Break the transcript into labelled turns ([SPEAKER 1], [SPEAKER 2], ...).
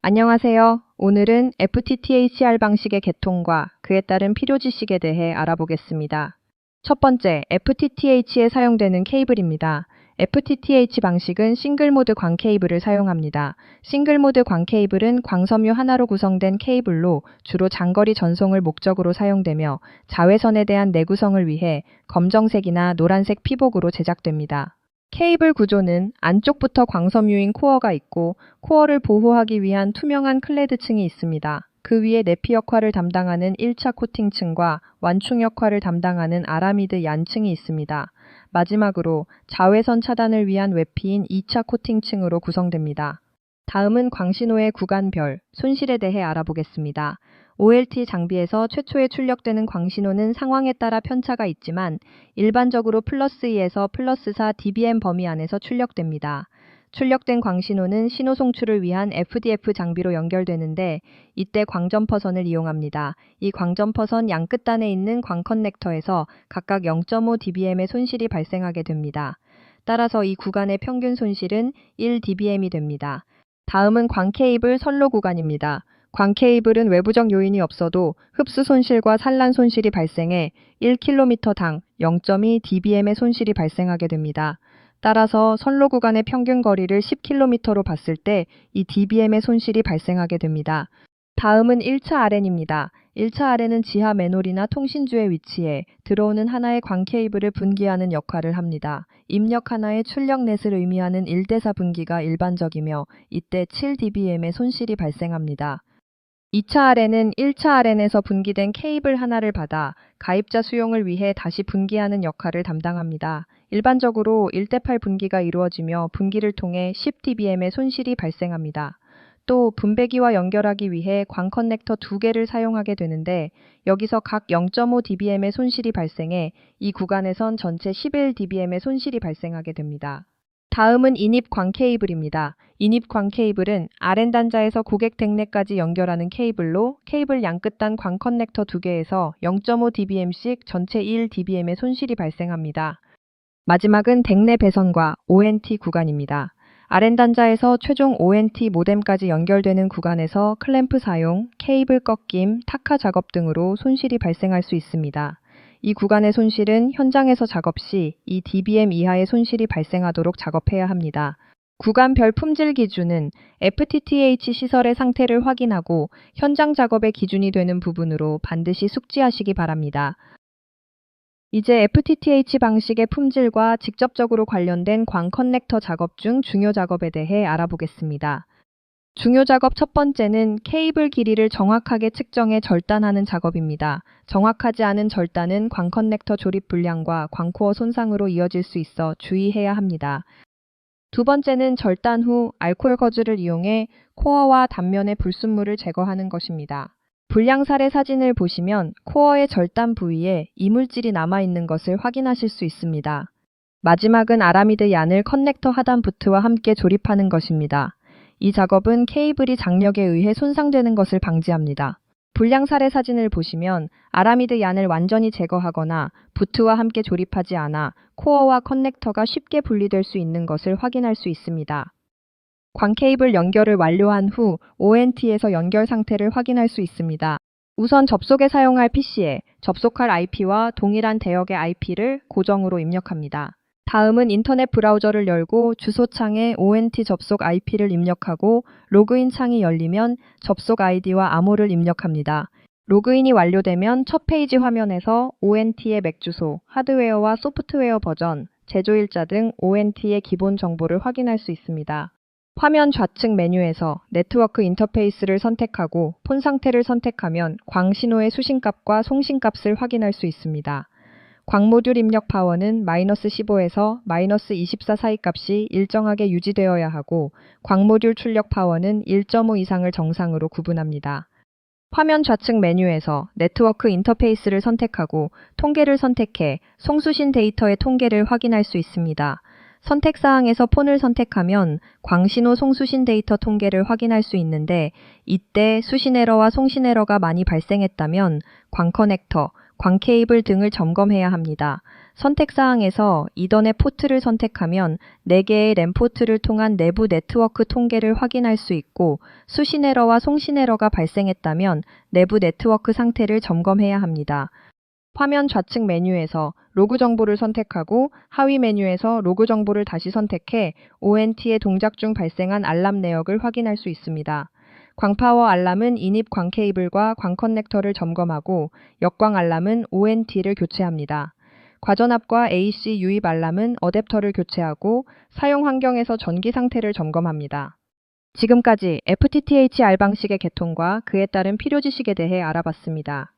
[SPEAKER 1] 안녕하세요. 오늘은 FTTHR 방식의 개통과 그에 따른 필요지식에 대해 알아보겠습니다. 첫 번째, FTTH에 사용되는 케이블입니다. FTTH 방식은 싱글모드 광 케이블을 사용합니다. 싱글모드 광 케이블은 광섬유 하나로 구성된 케이블로 주로 장거리 전송을 목적으로 사용되며 자외선에 대한 내구성을 위해 검정색이나 노란색 피복으로 제작됩니다. 케이블 구조는 안쪽부터 광섬유인 코어가 있고 코어를 보호하기 위한 투명한 클레드층이 있습니다. 그 위에 내피 역할을 담당하는 1차 코팅층과 완충 역할을 담당하는 아라미드 얀층이 있습니다. 마지막으로 자외선 차단을 위한 외피인 2차 코팅층으로 구성됩니다. 다음은 광신호의 구간별, 손실에 대해 알아보겠습니다. OLT 장비에서 최초에 출력되는 광신호는 상황에 따라 편차가 있지만 일반적으로 플러스 2에서 플러스 4 dBm 범위 안에서 출력됩니다. 출력된 광신호는 신호 송출을 위한 FDF 장비로 연결되는데 이때 광점퍼선을 이용합니다. 이 광점퍼선 양끝단에 있는 광 커넥터에서 각각 0.5 dBm의 손실이 발생하게 됩니다. 따라서 이 구간의 평균 손실은 1 dBm이 됩니다. 다음은 광 케이블 선로 구간입니다. 광 케이블은 외부적 요인이 없어도 흡수 손실과 산란 손실이 발생해 1km당 0.2 dBm의 손실이 발생하게 됩니다. 따라서 선로 구간의 평균 거리를 10km로 봤을 때 이 dBm의 손실이 발생하게 됩니다. 다음은 1차 RN입니다. 1차 RN은 지하 맨홀이나 통신주에 위치해 들어오는 하나의 광 케이블을 분기하는 역할을 합니다. 입력 하나의 출력 넷을 의미하는 1대4 분기가 일반적이며 이때 7dBm의 손실이 발생합니다. 2차 RN은 1차 RN에서 분기된 케이블 하나를 받아 가입자 수용을 위해 다시 분기하는 역할을 담당합니다. 일반적으로 1대8 분기가 이루어지며 분기를 통해 10dBm의 손실이 발생합니다. 또 분배기와 연결하기 위해 광 커넥터 2개를 사용하게 되는데 여기서 각 0.5 dBm의 손실이 발생해 이 구간에선 전체 11dBm의 손실이 발생하게 됩니다. 다음은 인입 광 케이블입니다. 인입 광 케이블은 RN 단자에서 고객 댁내까지 연결하는 케이블로 케이블 양끝단 광 커넥터 2개에서 0.5 dBm씩 전체 1 dBm의 손실이 발생합니다. 마지막은 댁내 배선과 ONT 구간입니다. RN 단자에서 최종 ONT 모뎀까지 연결되는 구간에서 클램프 사용, 케이블 꺾임, 타카 작업 등으로 손실이 발생할 수 있습니다. 이 구간의 손실은 현장에서 작업 시 2 dBm 이하의 손실이 발생하도록 작업해야 합니다. 구간별 품질 기준은 FTTH 시설의 상태를 확인하고 현장 작업의 기준이 되는 부분으로 반드시 숙지하시기 바랍니다. 이제 FTTH 방식의 품질과 직접적으로 관련된 광 커넥터 작업 중 중요 작업에 대해 알아보겠습니다. 중요 작업 첫 번째는 케이블 길이를 정확하게 측정해 절단하는 작업입니다. 정확하지 않은 절단은 광 커넥터 조립 불량과 광코어 손상으로 이어질 수 있어 주의해야 합니다. 두 번째는 절단 후 알코올 거즈를 이용해 코어와 단면의 불순물을 제거하는 것입니다. 불량 사례 사진을 보시면 코어의 절단 부위에 이물질이 남아있는 것을 확인하실 수 있습니다. 마지막은 아라미드 얀을 커넥터 하단 부트와 함께 조립하는 것입니다. 이 작업은 케이블이 장력에 의해 손상되는 것을 방지합니다. 불량 사례 사진을 보시면 아라미드 얀을 완전히 제거하거나 부트와 함께 조립하지 않아 코어와 커넥터가 쉽게 분리될 수 있는 것을 확인할 수 있습니다. 광 케이블 연결을 완료한 후 ONT에서 연결 상태를 확인할 수 있습니다. 우선 접속에 사용할 PC에 접속할 IP와 동일한 대역의 IP를 고정으로 입력합니다. 다음은 인터넷 브라우저를 열고 주소창에 ONT 접속 IP를 입력하고 로그인 창이 열리면 접속 아이디와 암호를 입력합니다. 로그인이 완료되면 첫 페이지 화면에서 ONT의 맥 주소, 하드웨어와 소프트웨어 버전, 제조일자 등 ONT의 기본 정보를 확인할 수 있습니다. 화면 좌측 메뉴에서 네트워크 인터페이스를 선택하고 폰 상태를 선택하면 광 신호의 수신값과 송신값을 확인할 수 있습니다. 광 모듈 입력 파워는 -15에서 -24 사이 값이 일정하게 유지되어야 하고 광 모듈 출력 파워는 1.5 이상을 정상으로 구분합니다. 화면 좌측 메뉴에서 네트워크 인터페이스를 선택하고 통계를 선택해 송수신 데이터의 통계를 확인할 수 있습니다. 선택사항에서 폰을 선택하면 광신호 송수신 데이터 통계를 확인할 수 있는데 이때 수신 에러와 송신 에러가 많이 발생했다면 광 커넥터, 광 케이블 등을 점검해야 합니다. 선택사항에서 이더넷 포트를 선택하면 4개의 랜 포트를 통한 내부 네트워크 통계를 확인할 수 있고 수신 에러와 송신 에러가 발생했다면 내부 네트워크 상태를 점검해야 합니다. 화면 좌측 메뉴에서 로그 정보를 선택하고 하위 메뉴에서 로그 정보를 다시 선택해 ONT의 동작 중 발생한 알람 내역을 확인할 수 있습니다. 광파워 알람은 인입 광 케이블과 광 커넥터를 점검하고 역광 알람은 ONT를 교체합니다. 과전압과 AC 유입 알람은 어댑터를 교체하고 사용 환경에서 전기 상태를 점검합니다. 지금까지 FTTH R 방식의 개통과 그에 따른 필요 지식에 대해 알아봤습니다.